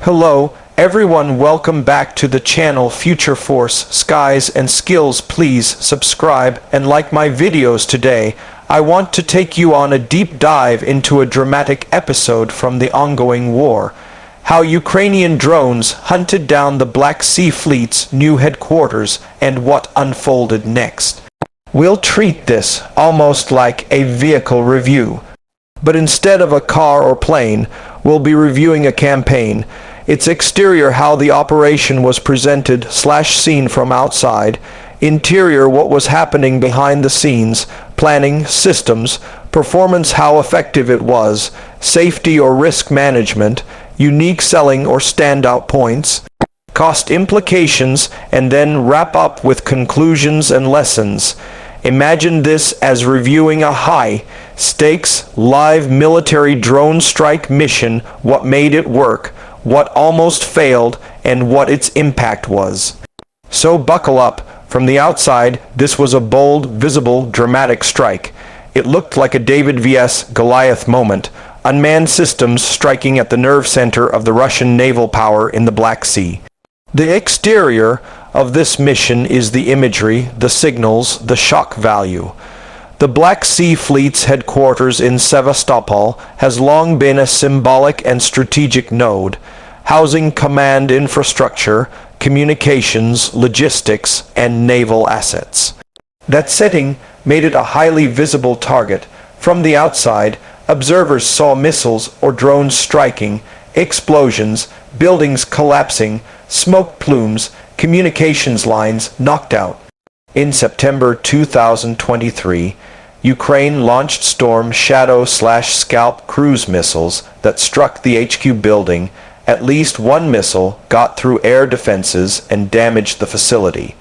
Hello, everyone. Welcome back to the channel Future Force Skies and Skills. Please subscribe and like my videos today. I want to take you on a deep dive into a dramatic episode from the ongoing war. How Ukrainian drones hunted down the Black Sea Fleet's new headquarters and what unfolded next. We'll treat this almost like a vehicle review. But instead of a car or plane, we'll be reviewing a campaign. Its exterior, how the operation was presented / seen from outside. Interior, what was happening behind the scenes. Planning, systems, performance, how effective it was. Safety or risk management. Unique selling or standout points. Cost implications, and then wrap up with conclusions and lessons. Imagine this as reviewing a high-stakes, live military drone strike mission, what made it work, what almost failed, and what its impact was. So buckle up. From the outside, this was a bold, visible, dramatic strike. It looked like a David vs. Goliath moment, unmanned systems striking at the nerve center of the Russian naval power in the Black Sea. The exterior of this mission is the imagery, the signals, the shock value. The Black Sea Fleet's headquarters in Sevastopol has long been a symbolic and strategic node, housing command infrastructure, communications, logistics, and naval assets. That setting made it a highly visible target. From the outside, observers saw missiles or drones striking, explosions, buildings collapsing, smoke plumes, communications lines knocked out. In September 2023, Ukraine launched Storm Shadow / Scalp cruise missiles that struck the HQ building. At least one missile got through air defenses and damaged the facility.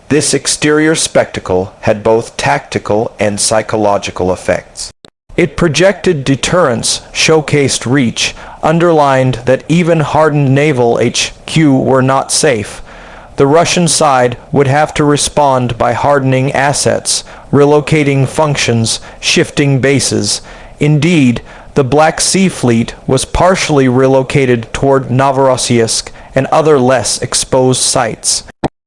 This exterior spectacle had both tactical and psychological effects. It projected deterrence, showcased reach, underlined that even hardened naval HQ were not safe. The Russian side would have to respond by hardening assets, relocating functions, shifting bases. Indeed, the Black Sea Fleet was partially relocated toward Novorossiysk and other less exposed sites.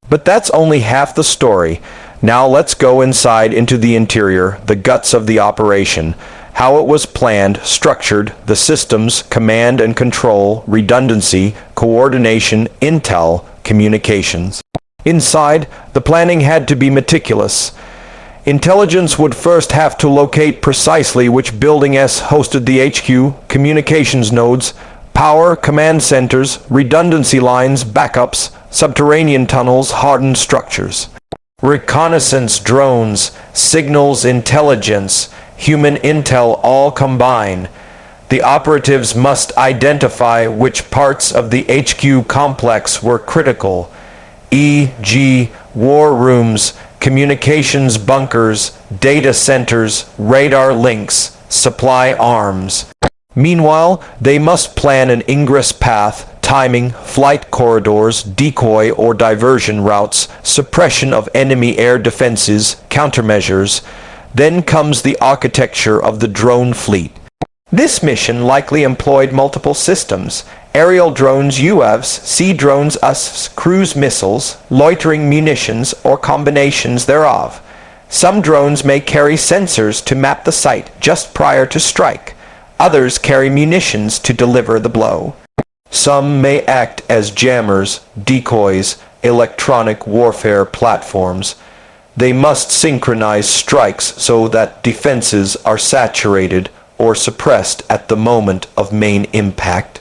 But that's only half the story. Now let's go inside into the interior, the guts of the operation, how it was planned, structured, the systems, command and control, redundancy, coordination, intel, communications. Inside, the planning had to be meticulous. Intelligence would first have to locate precisely which building hosted the HQ, communications nodes, power, command centers, redundancy lines, backups, subterranean tunnels, hardened structures. Reconnaissance drones, signals intelligence, human intel all combine. The operatives must identify which parts of the HQ complex were critical, e.g., war rooms, communications bunkers, data centers, radar links, supply arms. Meanwhile, they must plan an ingress path, timing, flight corridors, decoy or diversion routes, suppression of enemy air defenses, countermeasures. Then comes the architecture of the drone fleet. This mission likely employed multiple systems: aerial drones, UAVs, sea drones, USVs, cruise missiles, loitering munitions, or combinations thereof. Some drones may carry sensors to map the site just prior to strike. Others carry munitions to deliver the blow. Some may act as jammers, decoys, electronic warfare platforms. They must synchronize strikes so that defenses are saturated or suppressed at the moment of main impact.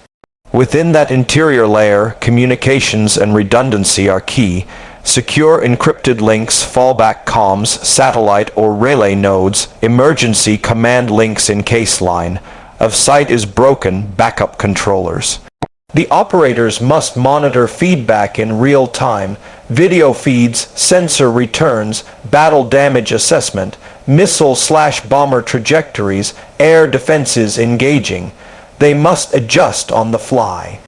Within that interior layer, communications and redundancy are key. Secure encrypted links, fallback comms, satellite or relay nodes, emergency command links in case line. If site is broken, backup controllers. The operators must monitor feedback in real time, video feeds, sensor returns, battle damage assessment, missile/bomber trajectories, air defenses engaging. They must adjust on the fly.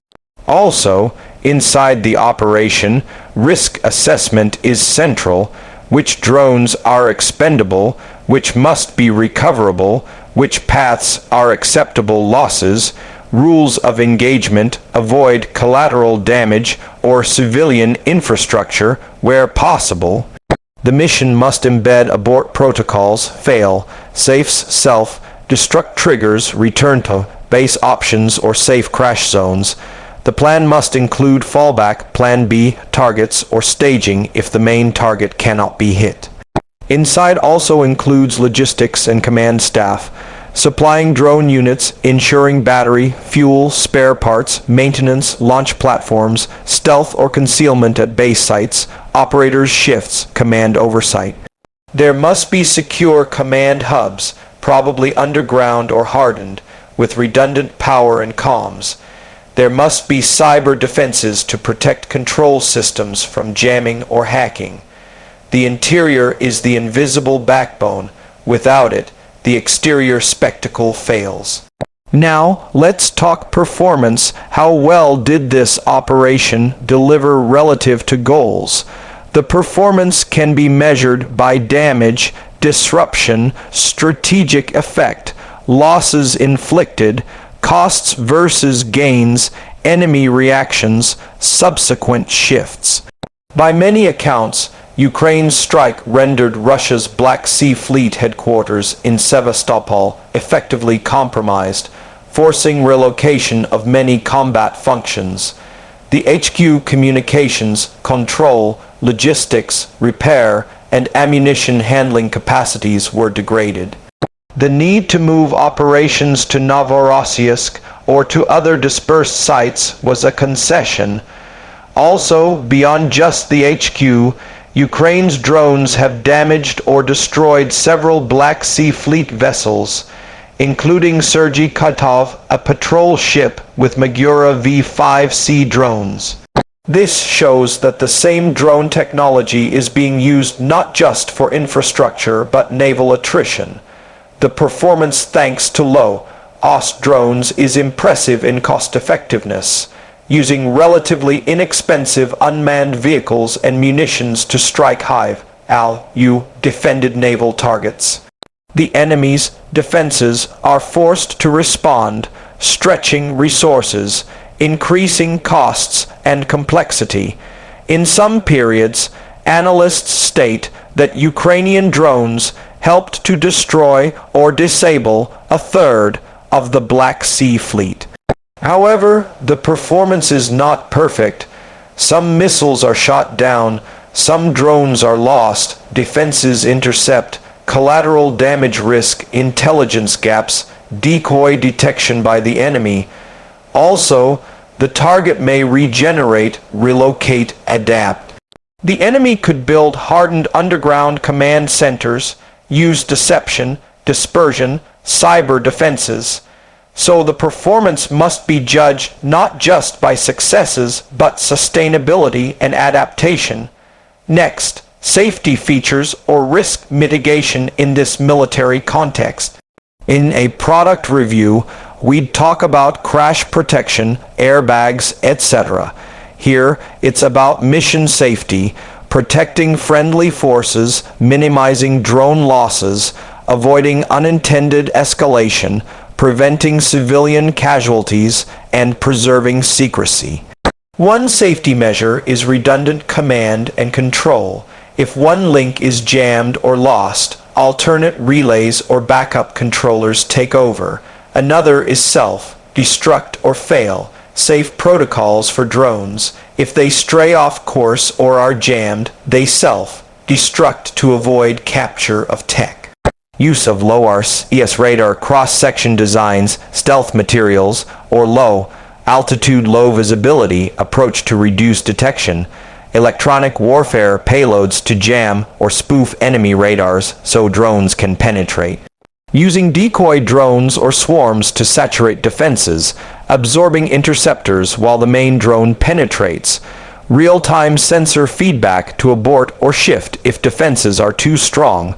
Also, inside the operation, risk assessment is central. Which drones are expendable, which must be recoverable, which paths are acceptable losses, rules of engagement, avoid collateral damage or civilian infrastructure where possible. The mission must embed abort protocols, fail, safes self-destruct triggers, return to base options or safe crash zones. The plan must include fallback, plan B, targets, or staging if the main target cannot be hit. Inside also includes logistics and command staff, supplying drone units, ensuring battery, fuel, spare parts, maintenance, launch platforms, stealth or concealment at base sites, operators' shifts, command oversight. There must be secure command hubs, probably underground or hardened, with redundant power and comms. There must be cyber defenses to protect control systems from jamming or hacking. The interior is the invisible backbone. Without it, the exterior spectacle fails. Now, let's talk performance. How well did this operation deliver relative to goals? The performance can be measured by damage, disruption, strategic effect, losses inflicted, costs versus gains, enemy reactions, subsequent shifts. By many accounts, Ukraine's strike rendered Russia's Black Sea Fleet headquarters in Sevastopol effectively compromised, forcing relocation of many combat functions. The HQ communications, control, logistics, repair, and ammunition handling capacities were degraded. The need to move operations to Novorossiysk or to other dispersed sites was a concession. Also, beyond just the HQ, Ukraine's drones have damaged or destroyed several Black Sea Fleet vessels, including Sergei Kotov, a patrol ship with Magura V-5C drones. This shows that the same drone technology is being used not just for infrastructure but naval attrition. The performance thanks to low-cost drones is impressive in cost-effectiveness, using relatively inexpensive unmanned vehicles and munitions to strike high-value defended naval targets. The enemy's defenses are forced to respond, stretching resources, increasing costs and complexity. In some periods, analysts state that Ukrainian drones helped to destroy or disable a third of the Black Sea Fleet. However, the performance is not perfect. Some missiles are shot down, some drones are lost, defenses intercept, collateral damage risk, intelligence gaps, decoy detection by the enemy. Also, the target may regenerate, relocate, adapt. The enemy could build hardened underground command centers, use deception, dispersion, cyber defenses. So the performance must be judged not just by successes, but sustainability and adaptation. Next, safety features or risk mitigation in this military context. In a product review, we'd talk about crash protection, airbags, etc. Here, it's about mission safety, protecting friendly forces, minimizing drone losses, avoiding unintended escalation, preventing civilian casualties, and preserving secrecy. One safety measure is redundant command and control. If one link is jammed or lost, alternate relays or backup controllers take over. Another is self-destruct or fail, safe protocols for drones. If they stray off course or are jammed, they self-destruct to avoid capture of tech. Use of low-RCS radar cross-section designs, stealth materials, or low-altitude, low-visibility approach to reduce detection. Electronic warfare payloads to jam or spoof enemy radars so drones can penetrate. Using decoy drones or swarms to saturate defenses, absorbing interceptors while the main drone penetrates. Real-time sensor feedback to abort or shift if defenses are too strong.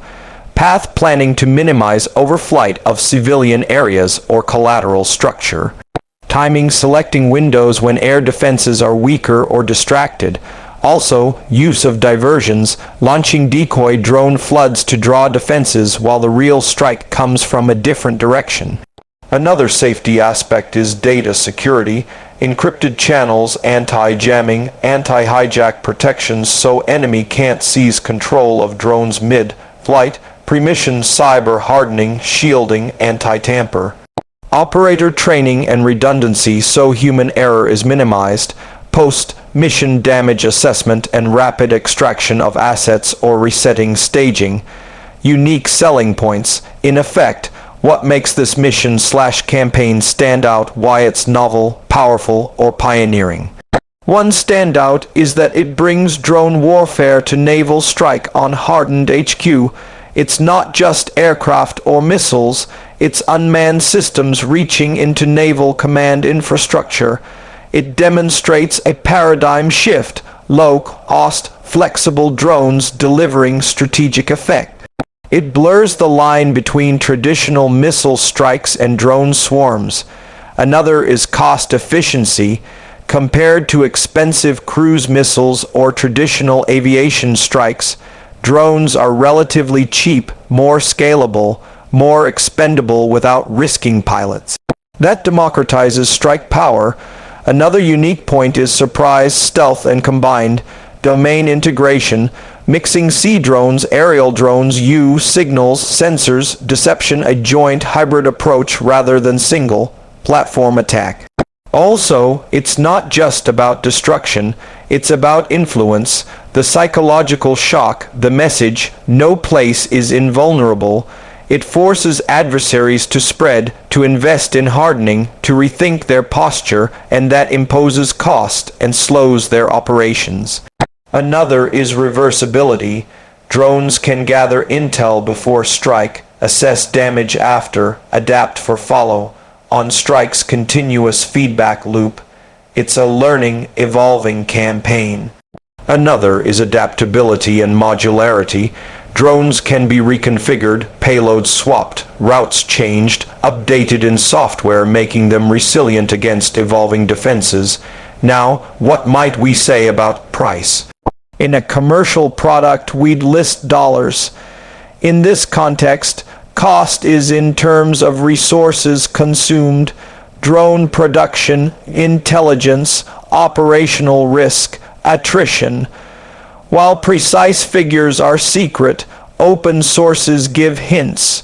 Path planning to minimize overflight of civilian areas or collateral structure. Timing selecting windows when air defenses are weaker or distracted. Also, use of diversions, launching decoy drone floods to draw defenses while the real strike comes from a different direction. Another safety aspect is data security, encrypted channels, anti-jamming, anti-hijack protections so enemy can't seize control of drones mid-flight, permission cyber hardening, shielding, anti-tamper. Operator training and redundancy so human error is minimized, post-mission damage assessment and rapid extraction of assets or resetting staging. Unique selling points, in effect, what makes this mission/campaign stand out, why it's novel, powerful, or pioneering. One standout is that it brings drone warfare to naval strike on hardened HQ. It's not just aircraft or missiles, it's unmanned systems reaching into naval command infrastructure. It demonstrates a paradigm shift, low-cost, flexible drones delivering strategic effect. It blurs the line between traditional missile strikes and drone swarms. Another is cost efficiency. Compared to expensive cruise missiles or traditional aviation strikes, drones are relatively cheap, more scalable, more expendable without risking pilots. That democratizes strike power. Another unique point is surprise, stealth, and combined domain integration, mixing sea drones, aerial drones, signals, sensors, deception, a joint hybrid approach rather than single platform attack. Also, it's not just about destruction, it's about influence, the psychological shock, the message, no place is invulnerable. It forces adversaries to spread, to invest in hardening, to rethink their posture, and that imposes cost and slows their operations. Another is reversibility. Drones can gather intel before strike, assess damage after, adapt for follow. On strike's continuous feedback loop, it's a learning, evolving campaign. Another is adaptability and modularity. Drones can be reconfigured, payloads swapped, routes changed, updated in software, making them resilient against evolving defenses. Now, what might we say about price? In a commercial product, we'd list dollars. In this context, cost is in terms of resources consumed, drone production, intelligence, operational risk, attrition. While precise figures are secret, open sources give hints.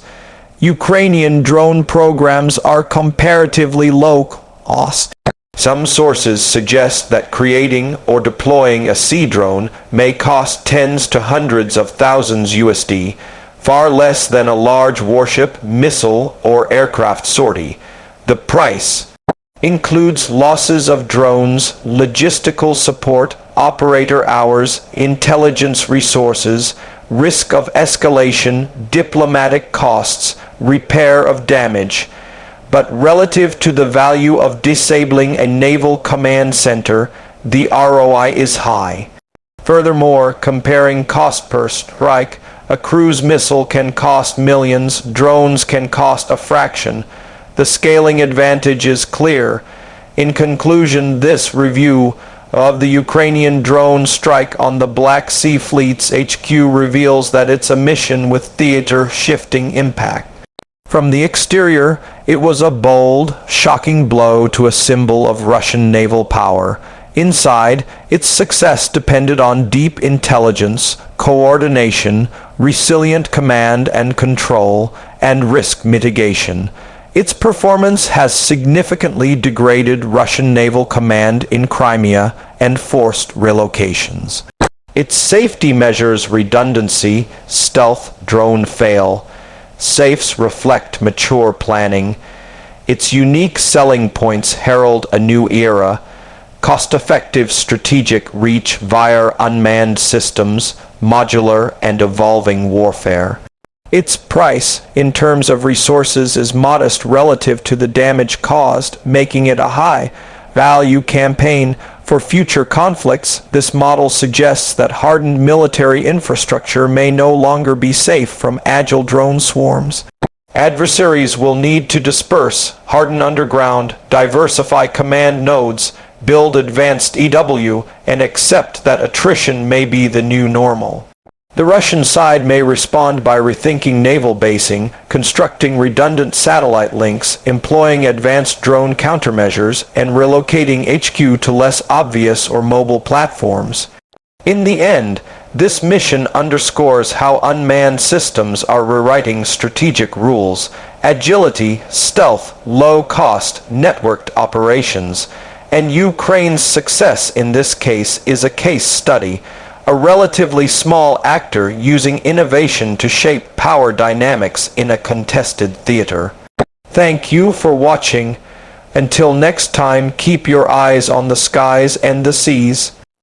Ukrainian drone programs are comparatively low cost. Some sources suggest that creating or deploying a sea drone may cost tens to hundreds of thousands USD, far less than a large warship, missile, or aircraft sortie. The price includes losses of drones, logistical support, operator hours, intelligence resources, risk of escalation, diplomatic costs, repair of damage. But relative to the value of disabling a naval command center, the ROI is high. Furthermore, comparing cost per strike, a cruise missile can cost millions, drones can cost a fraction. The scaling advantage is clear. In conclusion, this review of the Ukrainian drone strike on the Black Sea Fleet's HQ reveals that it's a mission with theater-shifting impact. From the exterior, it was a bold, shocking blow to a symbol of Russian naval power. Inside, its success depended on deep intelligence, coordination, resilient command and control, and risk mitigation. Its performance has significantly degraded Russian naval command in Crimea and forced relocations. Its safety measures redundancy, stealth, drone fail. Safes reflect mature planning. Its unique selling points herald a new era. Cost-effective strategic reach via unmanned systems, modular and evolving warfare. Its price, in terms of resources, is modest relative to the damage caused, making it a high-value campaign. For future conflicts, this model suggests that hardened military infrastructure may no longer be safe from agile drone swarms. Adversaries will need to disperse, harden underground, diversify command nodes, build advanced EW, and accept that attrition may be the new normal. The Russian side may respond by rethinking naval basing, constructing redundant satellite links, employing advanced drone countermeasures, and relocating HQ to less obvious or mobile platforms. In the end, this mission underscores how unmanned systems are rewriting strategic rules: agility, stealth, low-cost, networked operations. And Ukraine's success in this case is a case study, a relatively small actor using innovation to shape power dynamics in a contested theater. Thank you for watching. Until next time, keep your eyes on the skies and the seas.